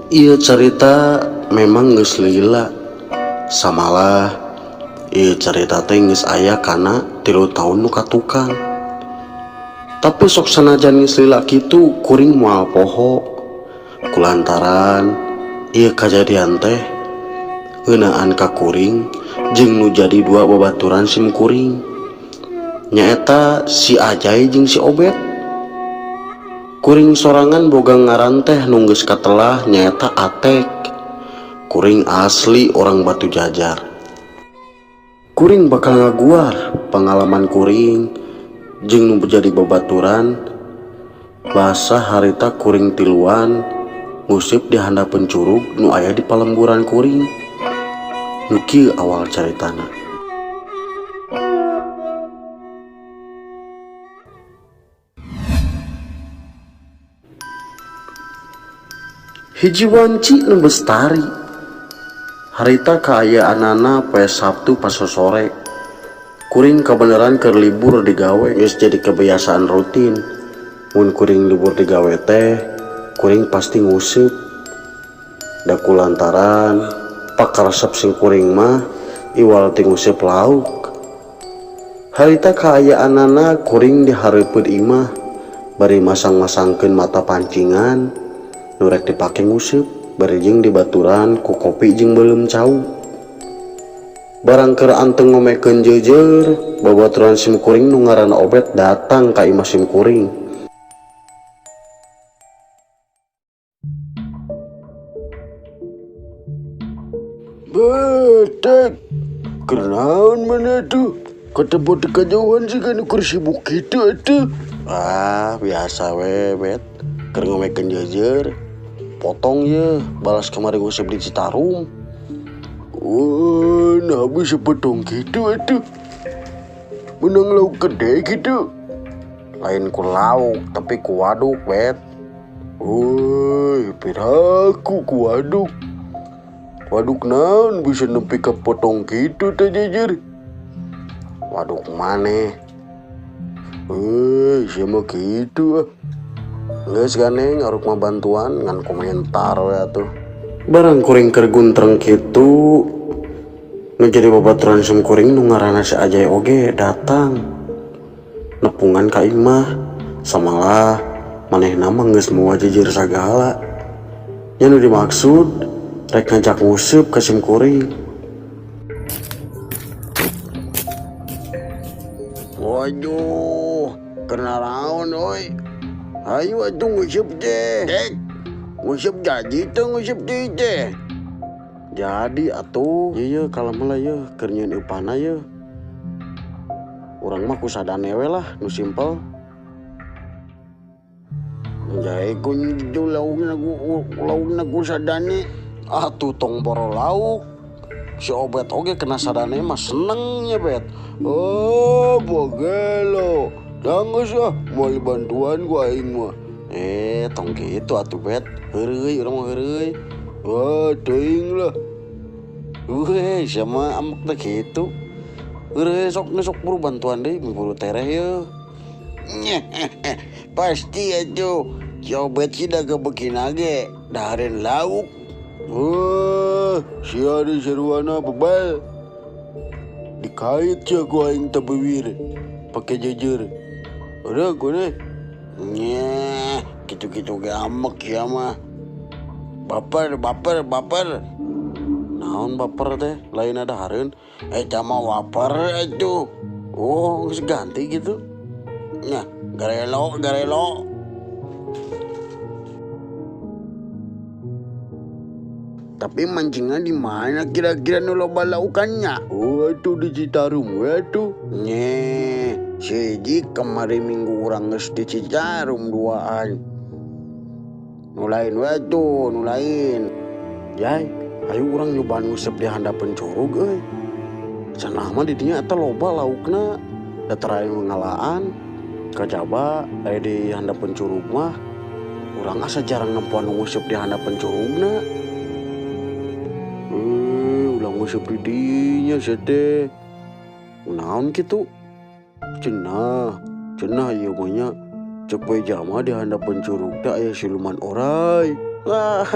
Ieu cerita memang geus lila. Samalah ieu cerita teh geus aya kana 3 tahun nu katukang. Tapi sok sanajan geus lila kitu kuring moal poho. Kulantaran ieu kajadian teh ngeunaan ka kuring jeung nu jadi dua babaturan sim kuring. Nyaeta si Ajay jeung si Obet. Kuring sorangan boga ngaran teh nu geus katelah nyaeta Atek. Kuring asli orang Batu Jajar. Kuring bakal ngaguar pengalaman kuring jeung nu jadi babaturan basa harita kuring tiluan ngusip di handapeun curug nu aya di palemburan kuring. Nu kieu awal caritana. Hiji wanci nu bestari. Harita kaayaanana poe Sabtu pas sore. Kuring kabeneran keur libur di gawe geus jadi kebiasaan rutin. Mun kuring libur di gawe teh, kuring pasti nguseup. Da kulantaran pakaresep sing kuring mah iwal ti nguseup lauk. Harita kaayaanana kuring di hareupeun imah bari masang-masangkeun mata pancingan nu rek dipake nguseup bari jeung dibaturan ku kopi jeung beuleum cau. Barang keur anteng ngomekeun jeujeur, babaturan sim kuring nu ngaranna Obet datang ka imah sim kuring. Betek, kenaon mana tuh? Ketemu di kejauhan sih kan ukur sibuk gitu atuh. Biasa we Bet, keur ngomekeun jeujeur. Potong ye, balas kemarin nguseup di Citarum. Oh, nah bisa potong gitu atuh. Menang lauk gede gitu. Lain ku lauk, tapi ku waduk Bet. Woi, piraku ku waduk. Waduk naon bisa nempi ke potong gitu teh jajar. Waduk maneh. Sama gitu ah. Geus ganeng aruk mah bantuan ngan komentar we atuh. Barang kuring keur guntreng kitu, nu jadi babaturan sim kuring nu ngaranna si Ajay oge datang. Nepungan ka imah, samalah manehna mah geus moal jeujeur sagala. Nya nu dimaksud rek ngajak nguseup ka sim kuring. Waduh, kena naon oi. Ayo atuh nguseup teh. Dek, nguseup jadi tuh nguseup teh. Jadi atuh, ieu kalem lah ye keur nyieun eupana ye. Urang mah kusadane we lah nu simpel. Jai kunju laukna kusadane. Atuh tong boro lauk. Si Obet oge kena sadane mah seneng nya Bet. Oh, bogelo. Dangos ah, moal bantuan gua aing mah. Tong gitu atuh Bet. Heureuy urang mah heureuy. Wah, teuing lah. Sama amek teh kitu. Heureuy sok buru bantuan deui buru tereh ye. Pasti atuh. Si Obet sih daga begina ge. Dahareun lauk. Wah, si Ari seruana bebal. Dikait ya gua aing teu beuwir. Pake jeujeur. Udah gue nih. Gitu-gitu ge amek ya mah. Baper. Naon baper teh? Lain ada hareun. Cama waper itu. Oh, geus ganti gitu. Nah, garelo. Tapi mancingnya di mana kira-kira nu loba laukannya? Oh, itu di Citarum we atuh. Siji kemarin minggu urang geus di Citarum duaan. Nu lain we atuh, nu lain. Yai, ayo urang nyobaan nguseup di handapeun curug euy. Cenah mah di dinya eta loba laukna. Da teraing ngalaan. Kajaba aya di handapeun curug mah urang asa jarang nempuan nguseup di handapeun curugna. Ulang nguseup di dinya sia teh. Naon kitu? Cenah ieu mah nya Cek poe jama di handap pencurug teh aya siluman oray. Wah,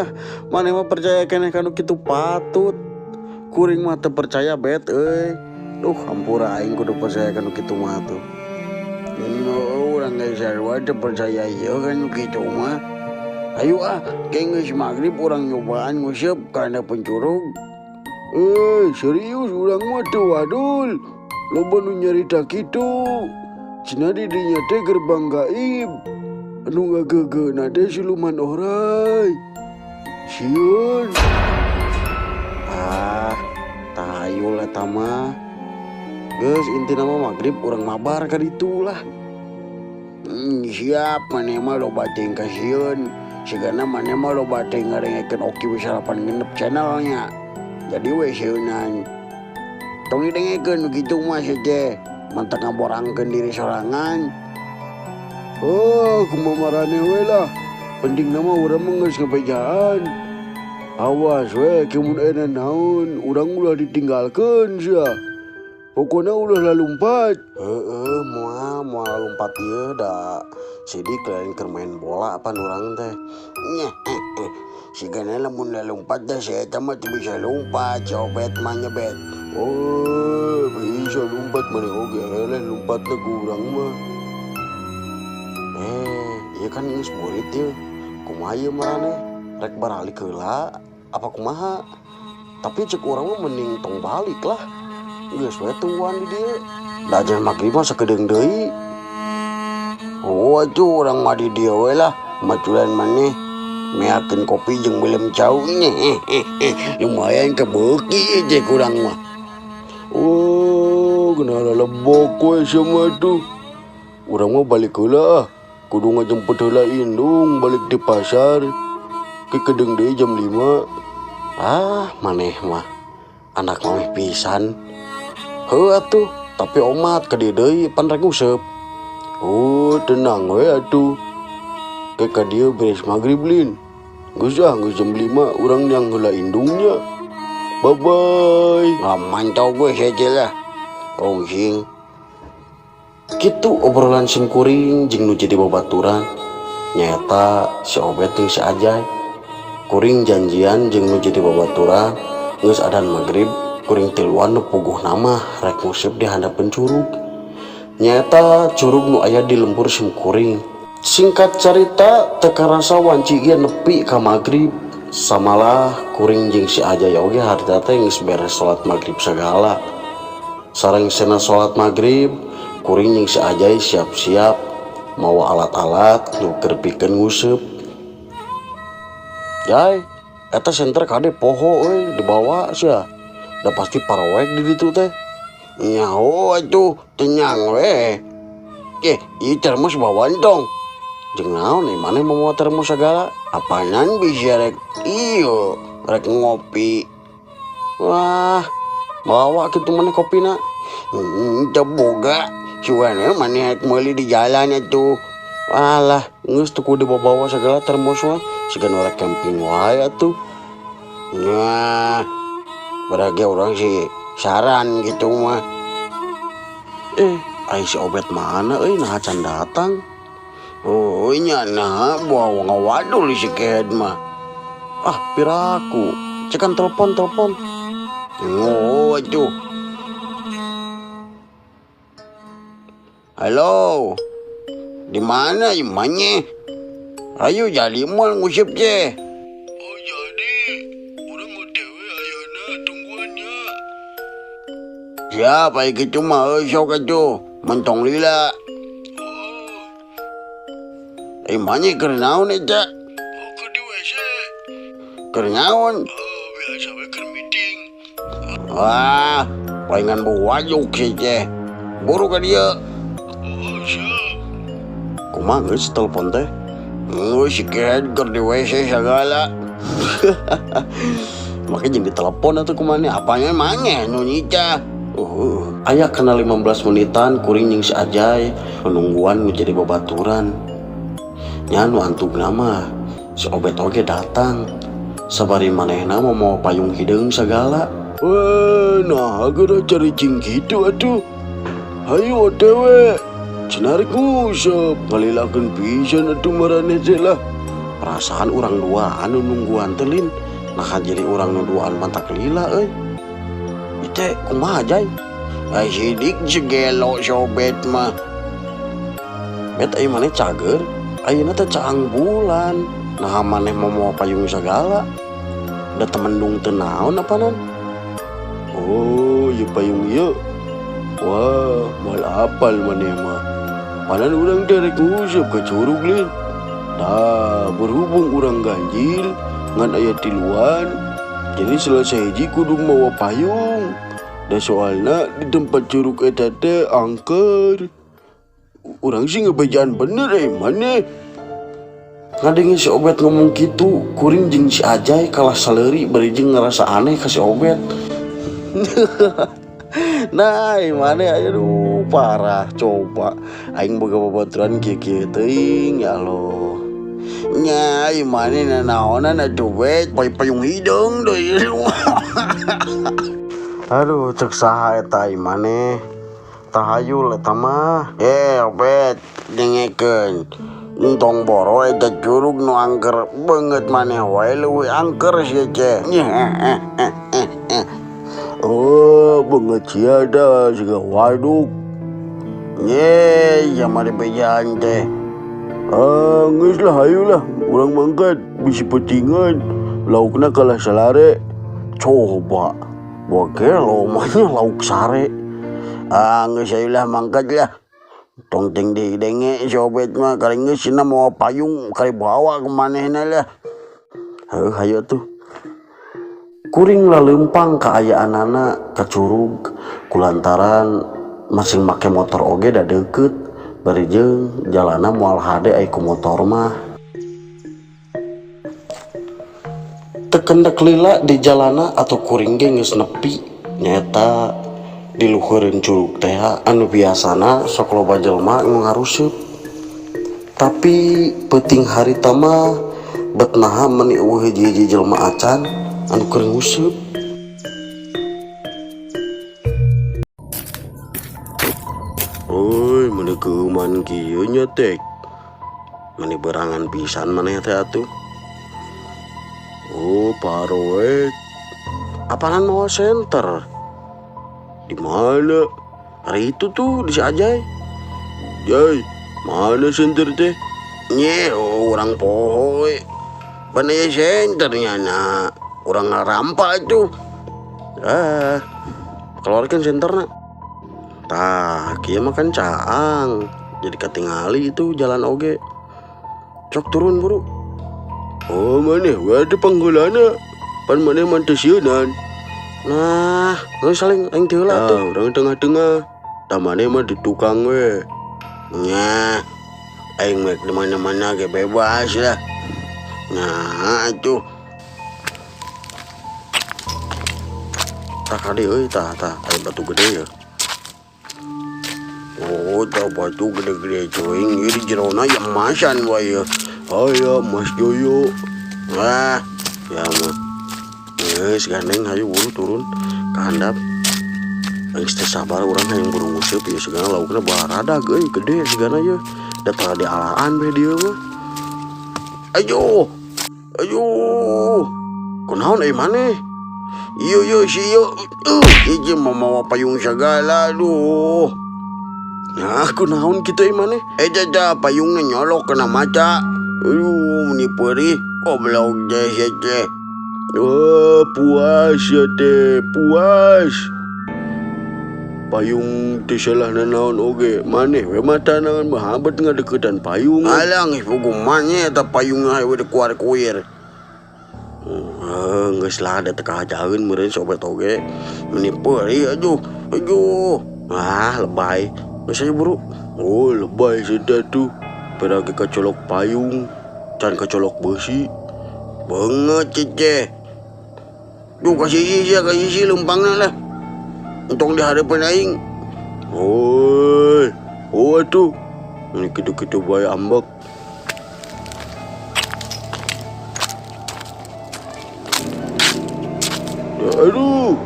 mana mah percaya keneh kanu kitu patut. Kuring mah teu percaya bet euy. Duh, hampura aing kudu percaya kanu kitu mah tuh. Orang geus sarua teu percaya ieu kan kitu mah. Ayo kayak geus magrib orang nyobaan nguseup kana pencurug. Serius urang mah teu wadul. Loba nu nyarita kitu. Cenah di dinya teh gerbang gaib. Anu ngageugeuna teh siluman oray. Sieun. Tahayu lah tama. Geus inti nama magrib urang mabar ka ditu lah. Siap maneh mah loba teh kasieun. Sigana maneh mah loba teh ngarengekeun Oki Wisalapan ngenep channelnya. Jadi we sieeunan. Tong didengekeun kitu mah saja. Mantap ngaborangkeun diri sorangan. Kumaha marane we lah. Penting nama urang mah geus ngabejaan. Awas we kemun ena naon, urang ulah ditinggalkeun sia. Pokona ulah lalumpat. Moal lompat ieu da sidik lain keur main bola apa urang teh. Sigana lamun lalumpat dah saya eta mah teu bisa lompat, cobet mah nyebet. Bisa lompat mana oge lain lompatna ku urang mah. Ieu kan geus burit ieu. Kumaha ieu marane? Rek baralik heula apa kumaha? Tapi cek urang mah mending tong balik lah. Geus we tuan di dieu. Da ajan magrib mah sakedeung deui. Atuh urang mah di dieu we lah. Maculan maneh meakeun kopi jeung belem cau nya. Lumayan kebeuki je kurang mah. Kenal lebok we sama tuh. Urang mah balik heula. Kudu ngajemput heula indung balik di pasar. Ke kedeung deui jam 5. Maneh mah anak mah pisan. Heuh atuh, tapi omat ka dieu deui pan rek nguseup. Tenang we atuh. Ke ka dieu beres magrib lin. Geus jam 5 urang nyang heula indungnya. Bye bye. Mantau gue saja lah. Sing. Kitu obrolan sim kuring jeung nu jadi babaturan. Nyaeta si Obet jeung si Ajay. Kuring janjian jeung nu jadi babaturan geus adzan magrib kuring tiluan nu puguh nama rek nguseup di handapeun curug. Nyaeta curug nu aya di lembur sim kuring. Singkat cerita teu karasa wanci ieu nepi ka magrib. Samalah kuring jeung si Ajay oge harita teh geus beres salat magrib sagala. Sareng sena salat magrib, kuring jeung si Ajay siap-siap mawa alat-alat nu keur pikeun nguseup. Jay, eta senter kade poho euy dibawa sia. Da pasti paroek di ditu teh. Nyaho atuh tenyang we. Ieu termos bawaan dong. Jeung naon maneh mau termos sagala? Apaanan bisa rek iyo rek ngopi. Wah, bawa kitu maneh kopina. Teu boga. Suana maneh meuli di jalan atuh. Alah, geus teu kudu dibawa sagala termos mah. Sigan rek camping wae atuh. Nah, berage orang sih saran gitu mah. Ai si Obet mana euy nah can datang. Nya nah bawa ngawadul si Kehed mah. Piraku. Cekan telepon. Atuh. Halo. Di mana imanya? Ayo jadi mal ngusip je. Jadi. Urang OTW ayeuna tungguannya. Siapa gitu mah sok atuh. Mentong lila. Imanya keur naon eta? Keur di WC. Keur naon? Biasa we keur meeting. Palingan buwajuk sih teh. Buru ka dieu. Siap. Kumaha geus telepon teh? Si Kehed keur di WC sagala. Makanya jadi telepon atau kumana? Apanya maneh nu nyicah? Aya kena 15 menitan kuring jeung si Ajay menungguan menjadi babaturan. Nya nu antugna mah si Obet oge datang. Sabari manehna mau payung hideung sagala. Nah geura caricing kitu atuh. Hayu OTW. Cenarik nguseup ngalilakeun pisan atuh maraneh teh lah. perasaan orang duaan nungguan telin nah jadi orang nuduan mata kelila itu kumaha jay Sidik segelo sobet mah. bet ayo mana cager ayeuna teh caang bulan nah maneh mau payung segala da temendung teu naon apanan. Oh iya payung iya. Wah mal apal maneh mah. Panan urang derek nguseup ka curug lin. Nah berhubung urang ganjil ngan aya tiluan jadi selesai hiji kudu mawa payung. Da soalna di tempat curug eta teh angker. Urang sih ngebejaan bener maneh. Ngadengin si Obet ngomong gitu, kuring jeung si Ajay kalah saleri bari jeung ngerasa aneh ka si Obet. Nah, mana aduh parah coba. Aing boga babaturan kieu-kieu teuing ya Allah. Nya imane nanaonan atuh bet payung hidung deui. Aduh cek saha eta imane. Tahayul eta mah. Bet dengekeun. Entong boro eta curug nu angker banget maneh wae leuwih angker sia ce. Oh, banget siada siga waduk. Ya mari bejaan teh. Geus lah hayu lah, urang mangkat bisi petingan. Laukna kalah salare. Coba. Boke lomanya lauk sare. Geus hayu lah mangkat lah. Tong ting di denge sobet mah kali geus cenah mau payung kali bawa ke manehna lah. Heuh hayu tuh. Kuring laleumpang kaayaanana ka curug kulantaran masing make motor oge da deukeut bari jeung jalana moal hade aya ku motor mah. Teu kendak lila di jalana atau kuring ge geus nepi nyaeta di luhureun curug teh anu biasana sok loba jelema nu ngaruseup. Tapi peuting harita mah bet naha meni eueuh hiji-hiji jelema acan anu keur nguseup. Oi, mana keuman kieu nya tek. Meni berangan pisan maneh teh atuh. Oh, paroek. Apaan mau center? Di mana? Hari itu tuh di si Ajay. Jay, mana center teh? Orang pohoy. Panaya senternya nak. Orang ngarampa itu. Keluarkan senterna. Tah, kieu makan caang. Jadi katingali itu jalan oge. Cok turun buru. Oh, mana? Ada panggulana. Pan mana mantesieunan. Nah, geus saling aing teu heula tuh. Orang tengah-tengah. Tamane mah di tukang we. Nya, aing mek di mana-mana ge bebas lah. Nah, itu. Tah kade euy tah aya batu gede ya. Oh, tah batu gede-gede coing di jerona yang emasan wae ya. Aya Mas Joyo. Wah, ya mah. Geus gandeng hayu buru turun ka handap. Geus teh sabar urang hayang buru nguseup ieu segana laukna baradag euy gede segana ye. Da tara di alaan we dieu mah. Ayo. Kunaon euy maneh? Iyo siyo. Ije mau payung segala aduh. Nah, kunaon kitu euy maneh? Eta payungnya nyolok kena mata. Ini perih. Goblok deh. Oh, puas ya teh, puas. Payung teh salah nanaon oge. Maneh we mata naon mahabet ngadeuketan payung. Alang hukumannya eta payungna we dikuar-kuir. Geus lah da teu kahajaeun meureun sobet oge. Ini perih aduh. Lebay. Geus aya buru. Oh, lebay seda tuh. Peragi kecolok payung, can kecolok besi. Banget cece. Duh kasih lempangna lah. Untung di hadapan aing. Oh tuh. Ini kitu-kitu bae ambek. Aduh.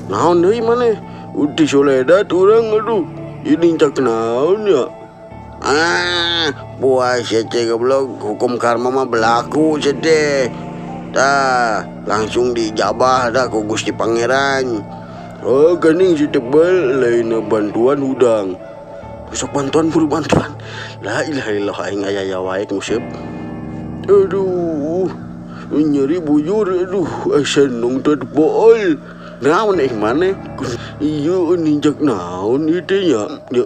Naon deui maneh? Uti Soledad urang aduh. Ini cak naon ya? Puas ya goblok, hukum karma mah berlaku sedeh. Dah, langsung dijabah dah ku Gusti Pangeran. Oh, gening si tebal lain bantuan udang. Besok bantuan buru bantuan. La ilaha illallah aing aya wae nguseup. Aduh, nyeri bujur, aduh, asa nong tadbol. Naon mana? Iya ninjak naon itu ya. Ya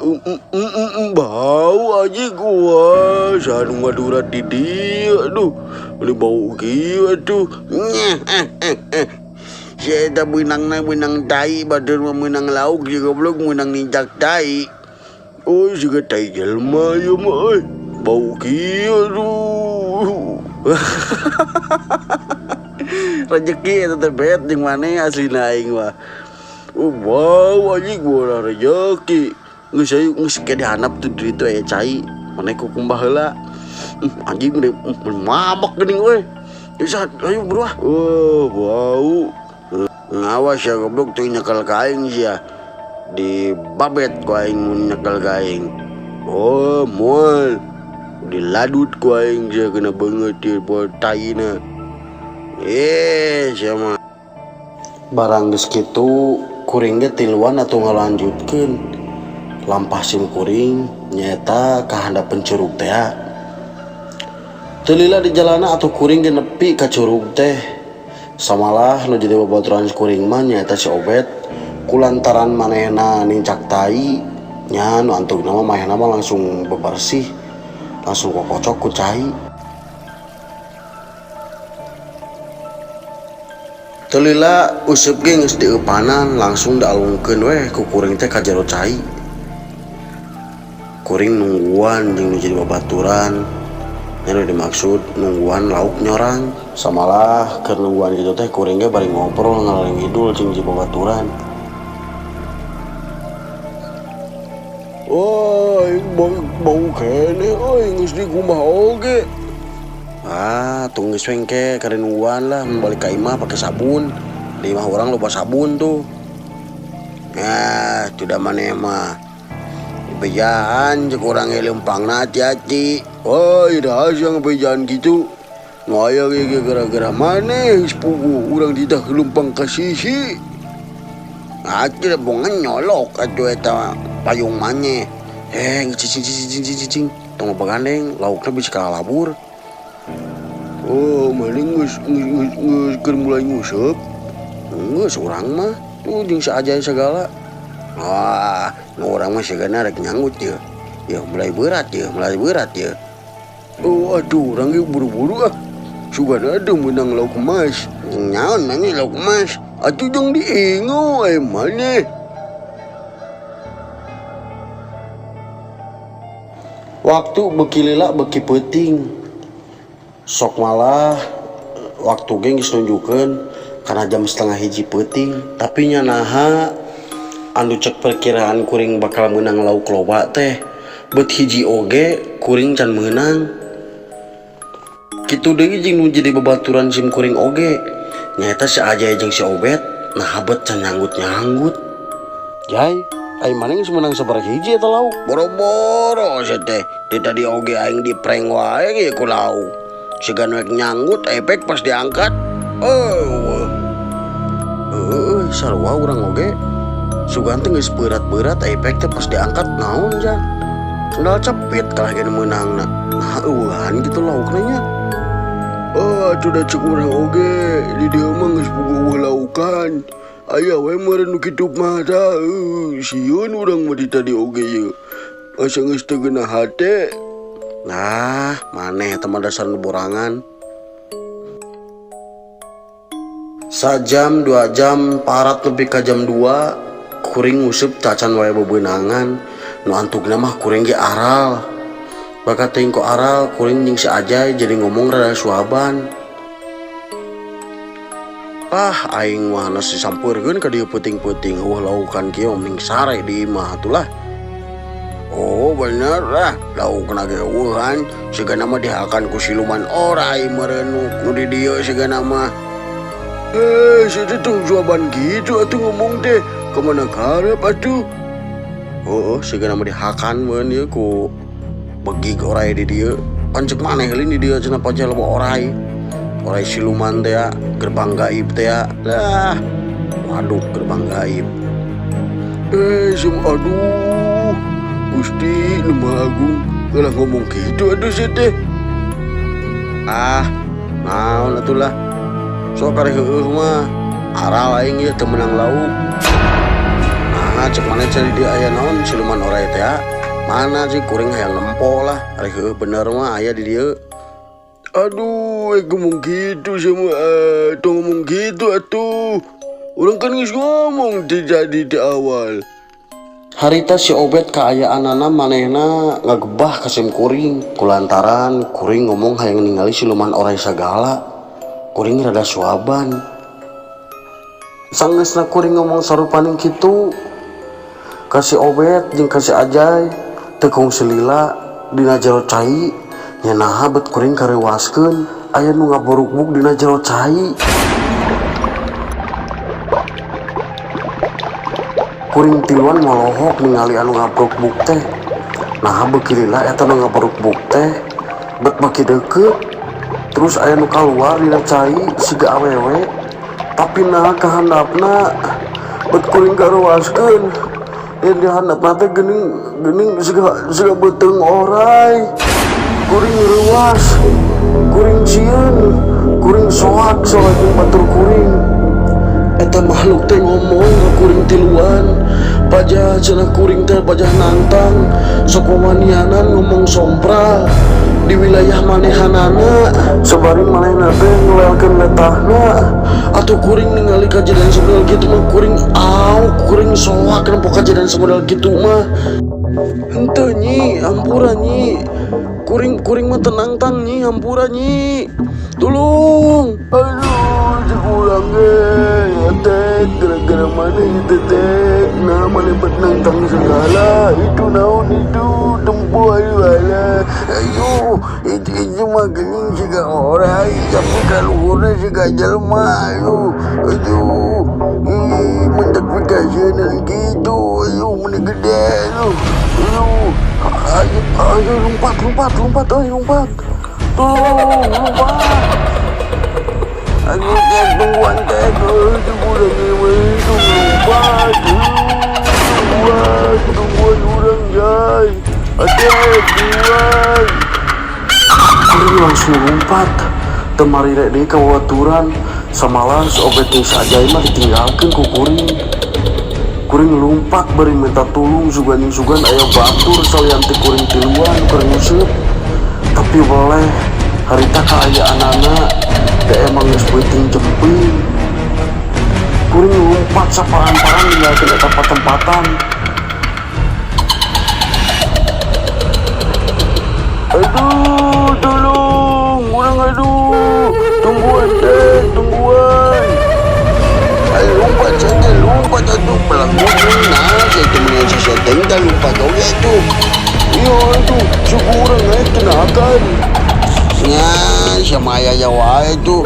bau aja gua. Sarung madura di dia, aduh. Ini bau kieu atuh. Saya tak benang tai, badan menang lauk juga belum menang ninjak tai. Oh, juga tai jelma ya mah. Bau kieu aduh. Rezeki itu terbet jeung mana asli aing mah. Oh, wow anjing gua rezeki. Geus ke dihanap tuh duit aya cai. Mana ku kumbah heula. Anjing mabak geuning we. Bisa ayo buruah. Oh, wow. Ngawas ya goblok tuh nyekel kaing sia. Di babet ku aing nyekel kaing. Oh, moal. Diladut ku aing sia kena beungeut di buat taina. Sama Barang geus kitu kuring ge tiluan atau ngalanjutkeun. Lampah sim kuring nyaeta ka handapeun curug teh. Teu lila di jalana atuh kuring ge nepi ka curug teh. Samalah nu jadi babaturan kuring mah nyaeta si Obet kulantaran manehna nincak tai nya nu antugna mah manehna mah langsung bebersih, langsung kokocok ku cai. Telila useup ge geus dieupanan langsung dialungkeun weh ku kuring teh ka jero cai. Kuring nungguan jeung nu jadi babaturan. Nya dimaksud nungguan lauk nyorang. Samalah keur nungguan kitu teh kuring ge bari ngobrol ngalor ngidul jeung jadi babaturan. Oh, bau kene, geus dikumbah oge. Tunggu swengke kada nungguan lah balik ka imah pakai sabun. Di imah orang lupa sabun tuh. Sudah mana mah. Bejaan cek orang lempang hati-hati. Oh, ida asang bejaan gitu. Ngaya ge gara-gara mana sepugu urang tidak lempang ka sisi. Atuh bongan nyolok atuh eta payung manye. Cicing tong bagandeng laukna bisa kalalabur. Oh, maling geus keur mulai nguseup. Geus urang mah tuh jeung saajai segala. Nu urang mah sagana rek nyanggut ya. Ya mulai berat ya. Oh, aduh urang ge buru-buru ah. Sugana ada menang lauk emas. Nyaon maneh lauk emas? Atuh jeung diingo maneh. Waktu beki lila beki peuting. Sok malah waktu ge geus nunjukkeun kana jam 12:30 peuting, tapi nya naha anu cek perkiraan kuring bakal menang lauk loba teh beut hiji oge kuring can meunang. Kitu deui jeung nu jadi babaturan sim kuring oge nyaeta si Ajay jeung si Obet nah bet can nyanggut. Jay, aing mana geus menang sabaraha hiji eta lauk? Boro-boro teh. Di tadi oge aing di prank wae ge ku lauk. Sigan wek nyanggut efek pas diangkat. Sarua urang oge sugan teh geus berat-berat efek teh pas diangkat naon jan. Sendal cepit kalah ge meunangna. Nah eueuhan gitu laukna nya. Atuh da cek urang oge di dieu mah geus puguh laukan. Aya we meureun nu kitu mah tah. Sieun urang mah di tadi oge ye. Asa geus teu geunah hate. Nah, maneh teman dasar borangan. Sajam 2 jam parat lebih ka jam 2 kuring nguseup cacan wae bebeunangan. Nu antugna mah kuring ge aral. Bakat teuing ku aral kuring jeung si Ajay jadi ngomong rada suaban. Aing mah nasi sampeurkeun ka dieu peuting-peuting laukan kieu mending sare di imah atulah. Oh bener lah, lauk nage eueuhan, sigana mah dihakan ku siluman orai meureun nu di dieu sigana mah. Saya tuh jawaban gitu atuh ngomong teh, kemana karep atuh? Sigana mah dihakan meureun ieu ku begi ke orai di dia pancek maneh heulin di dia cenah pajal loba orai siluman teh gerbang gaib teh lah. Waduh, gerbang gaib. Aduh, Gusti Nu Maha Agung, ulah ngomong gitu aduh sih teh. Naon atulah. Sok kareh heueuh mah. Aral aing ieu teu meunang lauk. Nah, cek maneh cari dia aya naon siluman orai teh. Mana sih kuring hayang nempo lah. Ari heueuh bener mah aya di dieu. Aduh, ngomong gitu sama tuh ngomong gitu atuh. Orang kan geus ngomong jadi di awal. Harita si Obed kaayaanana manehna ngagebah ka sim kuring kulantaran kuring ngomong hayang ningali siluman orai sagala. Kuring rada suaban. Sanggeusna kuring ngomong sarupaning kitu ka si Obed jeung ka si Ajay teu kungsi lila dina jero cai nya naha bet kuring karewaskeun aya nu ngaborukbuk dina jero cai. Kuring tiluan molohok ningali anu ngaborukbuk teh. Naha beuki lila eta nu ngaborukbuk teh bet baki deukeut terus aya nu kaluar dina cai siga awewe tapi naha kahandapna bet kuring karewaskeun yen di handapna teh geuning siga beuteung orai. Kuring reuwas, kuring sieun, kuring soak jeung batur kuring. Eta makhluk teh ngomong ka kuring tiluan, pajah cenah kuring teh pajah nantang, sok wawanianan ngomong sompral di wilayah manehanana, sabari manehna teh ngelelkeun letahna. Atuh kuring ningali kajadian samodel kitu mah kuring soak nempo kajadian samodel kitu mah. Henteu nyi, ampura nyi. Kuring mah tenang tang nyi, hampura nyi. Tolong. Aduh, sekurang ya teh gara-gara mana itu teh. Nah, mana bet nantang segala. Itu naon itu tempo ayo. Ayo, itu mah geuning siga orai, tapi kaluhurna siga jelema. Aduh. Mendak pikasieun gitu. Ayo meni gede lu. Ayo lompat, lompat. Tolong, lompat. Ayo tungguan teh, tungguan lompat. Tungguan urang jay. Tungguan. Kuring langsung lompat. Temari rek deui ka wawaturan. Samalan si Obed jeung si Ajay mah ditinggalkeun ku kuring. Kuring lompat bari minta tulung sugan aya batur salian ti kuring tiluan kuring useup. Tapi boleh harita kaayaanana teh emang geus beuting jemping. Kuring lompat saparan-paran ninggalkeun eta patempatan. Aduh, tolong, urang aduh. Tungguan. Ayo lompat atuh pelanggung nah saya temen si seteng dah lompat oge tuh. Iya tuh suku urang tenakan. Nya sama aya wae tuh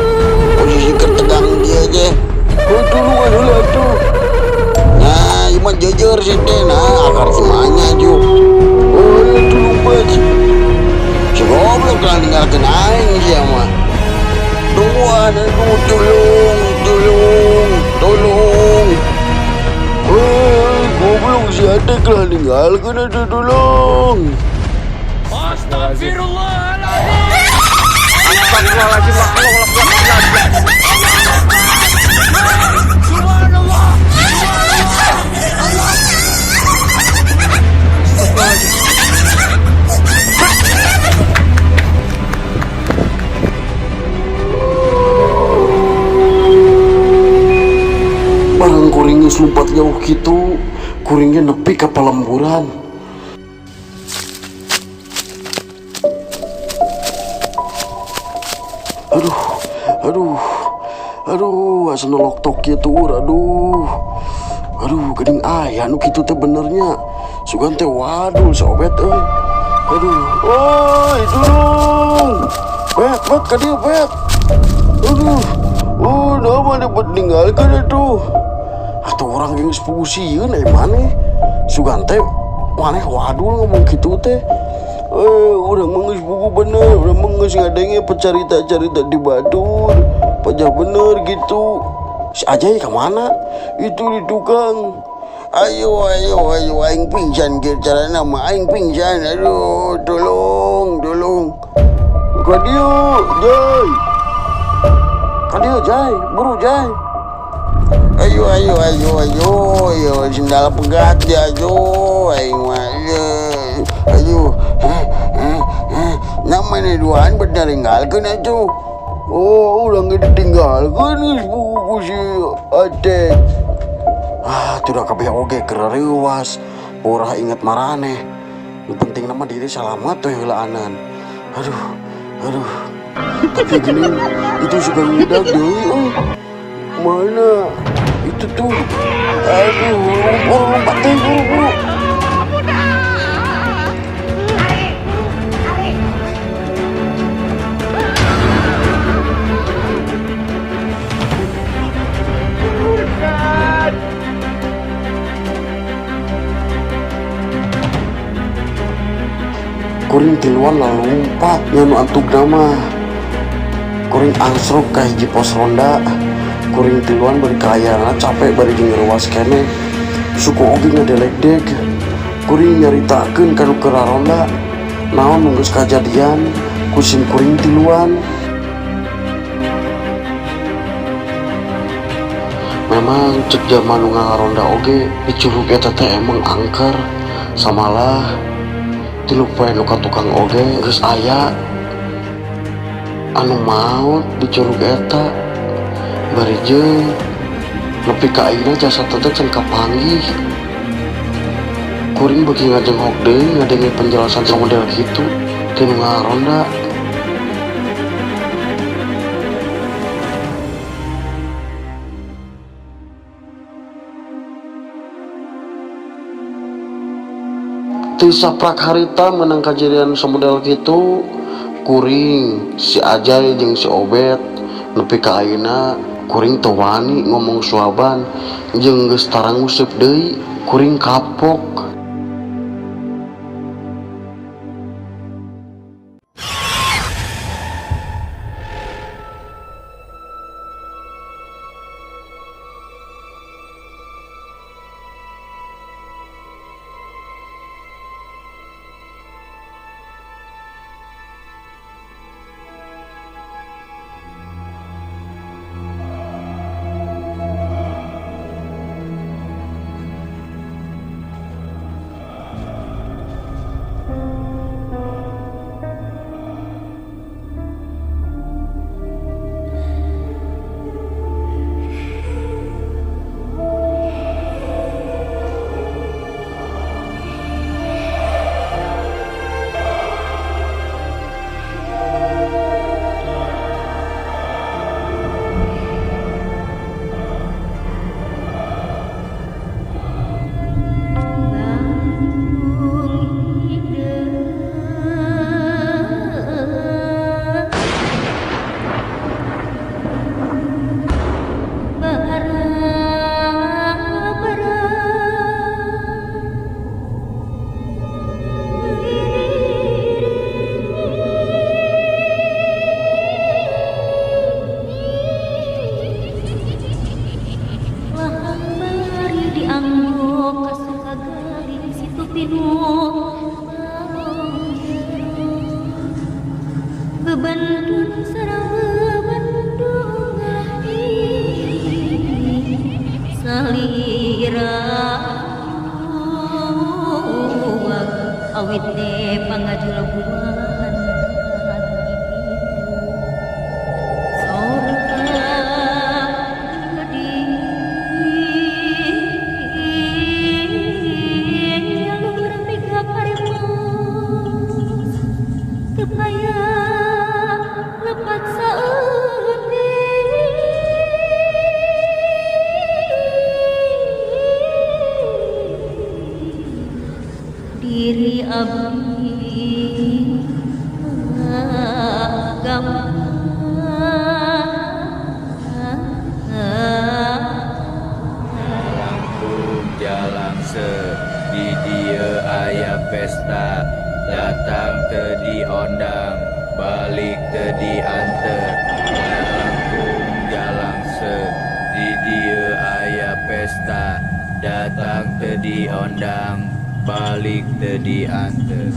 posisi kertegang dia teh. Tolongan heula tuh. Nah, ieu jejer seteh nah akar semuanya tuh. Oh, itu lompat. Si goblok lah ninggalkeun aing sia mah. Tungguan, tolong. Goblok si adek lah ninggalkeun atuh tolong. Astagfirullahaladzim. Subhanallah. Barang kuring geus lompat jauh kitu, kuringnya nepi ka palemburan. Aduh, asa nolok tok kitu aduh, geuning aya nu kitu teh benernya. Sugan teh wadul si Obed euy. Aduh, oi tolong. Bet ka dieu bet. Aduh. Udah mana buat ninggalkan itu. Atau orang yang sepusieun maneh. Sugan teh maneh wadul ngomong kitu teh. orang menges buku bener, orang menges ngadengnya pecarita-carita di Batur. Pajah bener gitu. Si Ajay kemana? Itu di tukang. Ayo, aing pingsan ke cara nama aing pingsan. Aduh, tolong. Kadio, Jay. Kadio, Jay, buru Jay. Ayo, sendal pegat dia, aing mah. Ayo, namanya duaan benar tinggalkan aja. Oh, orang itu tinggalkan buku si Atek. Tidak kabeh oge kereuwas. Porah inget marane. Yang penting nama diri selamat tuh heulaanan. Aduh. Tapi gini, itu suka ngudak deh. Mana? Itu tuh. Aduh, lompat deh, buru. Kuring tiluan lalu lompat nyanu antug nama. Kuring angsruk ka hiji pos ronda. Kuring tiluan bari kalayana capek bari dingeruas kene. Suku oge ngadelegdeg. Kuring nyaritakeun kanu kera ronda naon nu geus kajadian kusim kuring tiluan. Memang cek jaman nu ngaronda oge di curug eta teh emang angker. Samalah tilu poe nu ka tukang oge geus aya anu maot di curug eta. Bari jeung nepi ka ayeuna jasa teh can kapanggih. Kuring beuki ngajenghok deui ngadenge penjelasan model kitu ti nu ngaronda. Ti saprak harita menang kejadian semodel kitu. Kuring si Ajay jeung si Obet nepi ka ayeuna kuring teu wani ngomong suaban jeung geus tarang nguseup deui. Kuring kapok. Bebandung sareng bebandung salira awit teh pangajulabuan sorga gede anu beremik paremas kepaya lepat saeuti diri abdi Jalan se di dieu aya pesta Datang teu diondang, balik teu dianter. Jalangkung jalangse, di dieu aya pesta. Datang teu diondang, balik teu dianter.